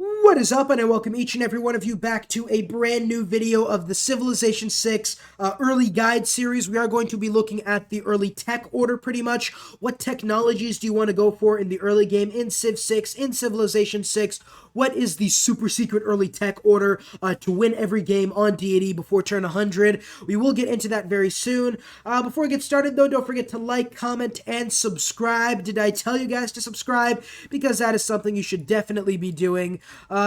What is up, and I welcome each and every one of you back to a brand new video of the Civilization 6 early guide series. We are going to be looking at the early tech order pretty much. What technologies do you want to go for in the early game in Civ 6, in Civilization 6? What is the super secret early tech order to win every game on Deity before turn 100? We will get into that very soon. Before we get started though, don't forget to like, comment, and subscribe. Did I tell you guys to subscribe? Because that is something you should definitely be doing.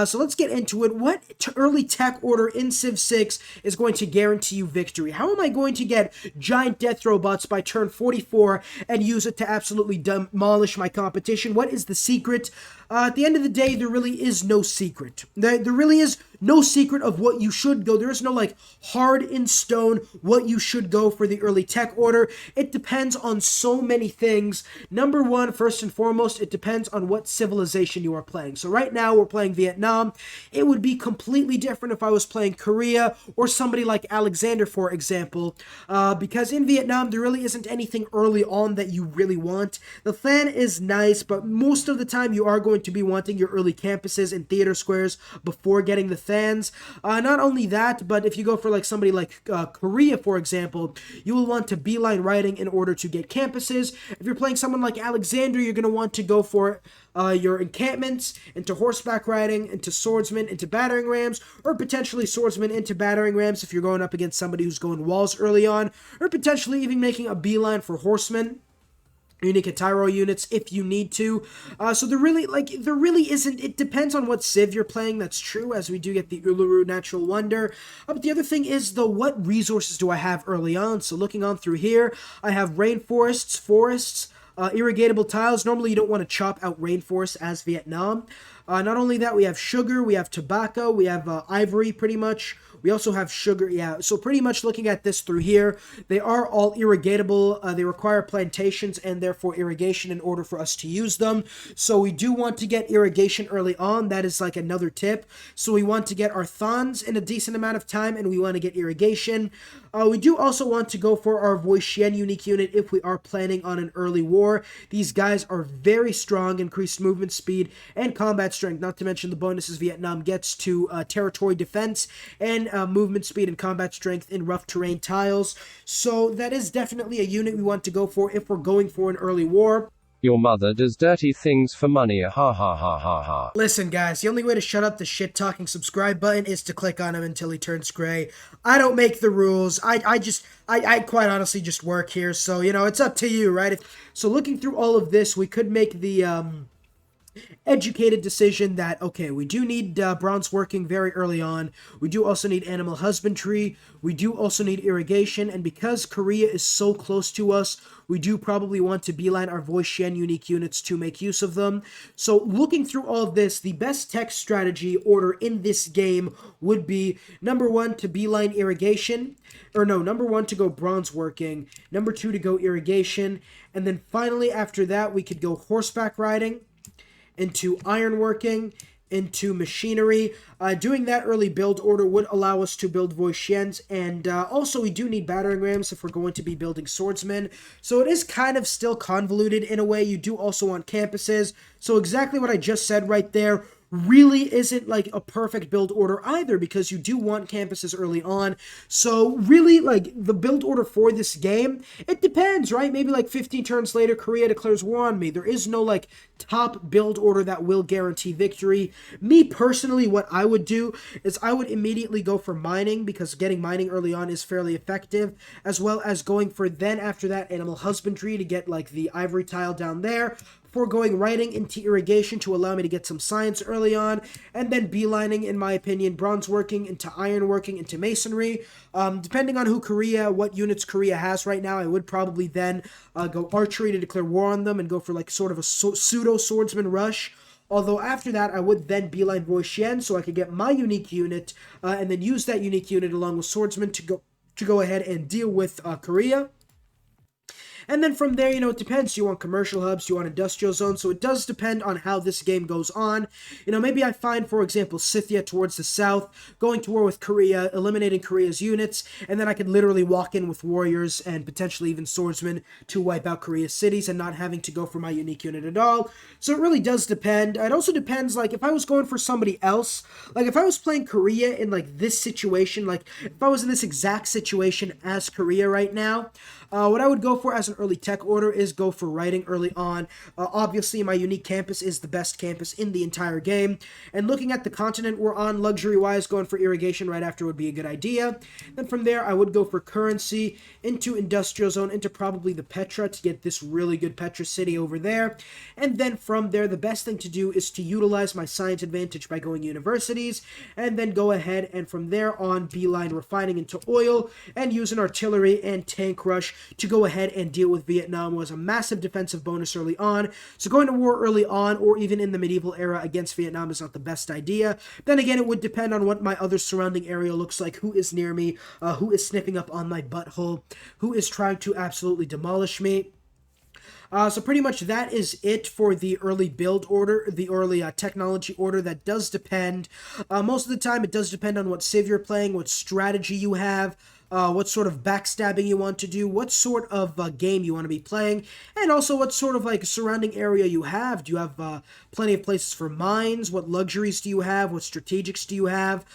So let's get into it. What early tech order in Civ 6 is going to guarantee you victory? How am I going to get giant death robots by turn 44 and use it to absolutely demolish my competition? What is the secret? At the end of the day, there really is no secret. There really is no secret of what you should go. There is no like hard in stone what you should go for the early tech order. It depends on so many things. Number one, first and foremost, it depends on what civilization you are playing. So right now we're playing Vietnam. It would be completely different if I was playing Korea or somebody like Alexander, for example, because in Vietnam there really isn't anything early on that you really want. The fan is nice, but most of the time you are going to be wanting your early campuses and theater squares before getting the fans. Not only that, but if you go for like somebody like Korea, for example, you will want to beeline writing in order to get campuses. If you're playing someone like Alexander, you're going to want to go for your encampments, into horseback riding, into swordsmen, into battering rams, or potentially swordsmen into battering rams if you're going up against somebody who's going walls early on, or potentially even making a beeline for horsemen. Unique Tyro units if you need to. So there really isn't, it depends on what civ you're playing, that's true, as we do get the Uluru Natural Wonder. But the other thing is, though, what resources do I have early on? So looking on through here, I have rainforests, forests, irrigatable tiles. Normally you don't want to chop out rainforests as Vietnam. Not only that, we have sugar, we have tobacco, we have ivory pretty much. We also have sugar, yeah. So pretty much looking at this through here, they are all irrigatable. They require plantations and therefore irrigation in order for us to use them. So we do want to get irrigation early on. That is like another tip. So we want to get our thons in a decent amount of time, and we want to get irrigation. We do also want to go for our Voishian unique unit if we are planning on an early war. These guys are very strong, increased movement speed and combat strength, not to mention the bonuses Vietnam gets to territory defense and movement speed and combat strength in rough terrain tiles. So that is definitely a unit we want to go for if we're going for an early war. Your mother does dirty things for money, ha ha ha ha ha. Listen, guys, the only way to shut up the shit-talking subscribe button is to click on him until he turns gray. I don't make the rules. I quite honestly just work here, so, you know, it's up to you, right? So looking through all of this, we could make the, educated decision that, okay, we do need bronze working very early on. We do also need animal husbandry. We do also need irrigation. And because Korea is so close to us, we do probably want to beeline our Voishian unique units to make use of them. So looking through all of this, the best tech strategy order in this game would be, number one, to beeline irrigation. Or no, number one, to go bronze working. Number two, to go irrigation. And then finally, after that, we could go horseback riding, into ironworking, into machinery. Doing that early build order would allow us to build Voishians, and also we do need battering rams if we're going to be building swordsmen. So it is kind of still convoluted in a way. You do also want campuses. So exactly what I just said right there really isn't like a perfect build order either, because you do want campuses early on. So really, like, the build order for this game, it depends, right? Maybe like 15 turns later, Korea declares war on me. There is no like top build order that will guarantee victory. Me personally, what I would do is I would immediately go for mining, because getting mining early on is fairly effective, as well as going for then after that animal husbandry to get like the ivory tile down there, before going writing into irrigation to allow me to get some science early on, and then beelining, in my opinion, bronze working into iron working into masonry. Depending on what units Korea has right now, I would probably then go archery to declare war on them and go for like sort of a pseudo swordsman rush. Although after that, I would then beeline Voishian so I could get my unique unit, and then use that unique unit along with swordsman to go ahead and deal with Korea. And then from there, it depends. Do you want commercial hubs? Do you want industrial zones? So it does depend on how this game goes on. Maybe I find, for example, Scythia towards the south, going to war with Korea, eliminating Korea's units, and then I could literally walk in with warriors and potentially even swordsmen to wipe out Korea's cities and not having to go for my unique unit at all. So it really does depend. It also depends, like, if I was going for somebody else, like, if I was playing Korea in, like, this situation, like, if I was in this exact situation as Korea right now, what I would go for as an early tech order is go for writing early on. Obviously, my unique campus is the best campus in the entire game. And looking at the continent we're on, luxury-wise, going for irrigation right after would be a good idea. Then from there, I would go for currency, into industrial zone, into probably the Petra to get this really good Petra city over there. And then from there, the best thing to do is to utilize my science advantage by going universities, and then go ahead and from there on, beeline refining into oil, and use an artillery and tank rush to go ahead and deal with Vietnam. Was a massive defensive bonus early on, so going to war early on or even in the medieval era against Vietnam is not the best idea. Then again, it would depend on what my other surrounding area looks like, who is near me, who is sniffing up on my butthole, who is trying to absolutely demolish me. So pretty much that is it for the early build order, the early technology order. That does depend. Most of the time, it does depend on what civ you're playing, what strategy you have, what sort of backstabbing you want to do, what sort of game you want to be playing, and also what sort of like surrounding area you have. Do you have plenty of places for mines? What luxuries do you have? What strategics do you have?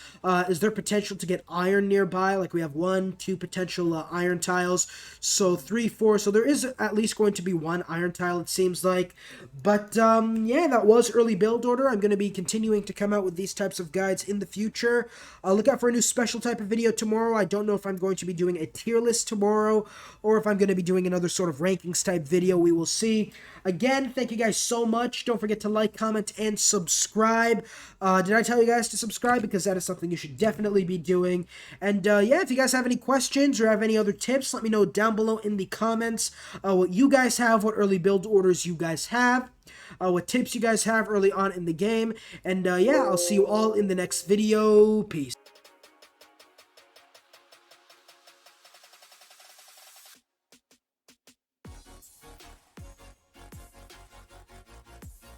Is there potential to get iron nearby? Like we have 1, 2 potential iron tiles, so 3, 4. So there is at least going to be 1 iron tile, it seems like. But yeah, that was early build order. I'm going to be continuing to come out with these types of guides in the future. Look out for a new special type of video tomorrow. I don't know if I'm going to be doing a tier list tomorrow or if I'm going to be doing another sort of rankings type video. We will see. Again, thank you guys so much. Don't forget to like, comment, and subscribe. Did I tell you guys to subscribe? Because that is something you should definitely be doing. And yeah, if you guys have any questions or have any other tips, let me know down below in the comments what you guys have, what early build orders you guys have, what tips you guys have early on in the game. And yeah, I'll see you all in the next video. Peace.